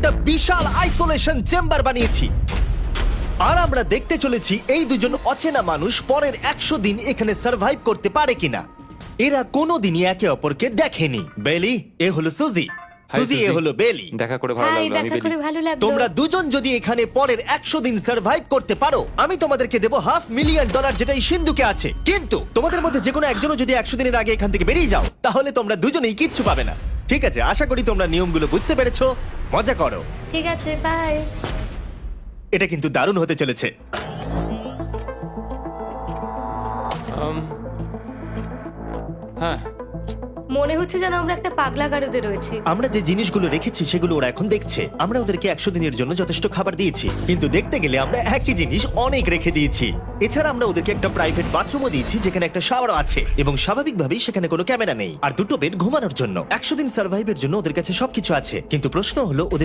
একটা বিশাল isolation chamber বানিয়েছি। আর আমরা দেখতে চলেছি এই দুজন অচেনা মানুষ পরের 100 দিন এখানে সার্ভাইভ করতে পারে কিনা। এরা কোনোদিনই একে অপরকে দেখেনি। বেলি, এ হলো সুজি। সুজি, এ সুজি। হলো বেলি। দেখা করে ভালো হাই, লাগলো, আমি দেখা করে বেলি। ভালো লাগলো। তোমরা দুজন যদি এখানে পরের 100 দিন সার্ভাইভ করতে পারো, আমি তোমাদেরকে দেবো $500,000 যেটা এই সিন্ধুকে আছে। কিন্তু তোমাদের মধ্যে যে কোনো একজনও যদি 100 দিনের আগে এখান থেকে বেরিয়ে যাও, তাহলে তোমরা দুজনেই কিচ্ছু পাবে না। ঠিক আছে, আশা করি তোমরা নিয়মগুলো বুঝতে পেরেছো। মজা করো। ঠিক আছে, বাই। এটা কিন্তু দারুণ হতে চলেছে। হ্যাঁ, মনে হচ্ছে যেন আমরা একটা পাগলা গারদে রয়েছি। আমরা যে জিনিসগুলো রেখেছি সেগুলো ওরা এখন দেখছে। আমরা ওদেরকে 100 দিনের জন্য যথেষ্ট খাবার দিয়েছি, কিন্তু দেখতে গেলে আমরা একই জিনিস অনেক রেখে দিয়েছি। এছাড়া আমরা ওদেরকে একটা প্রাইভেট বাথরুমও দিয়েছি, যেখানে একটা শাওয়ারও আছে, এবং স্বাভাবিকভাবেই সেখানে কোনো ক্যামেরা নেই, আর দুটো বেড ঘুমানোর জন্য। 100 দিন সার্ভাইভের জন্য ওদের কাছে সবকিছু আছে, কিন্তু প্রশ্ন হলো ওদের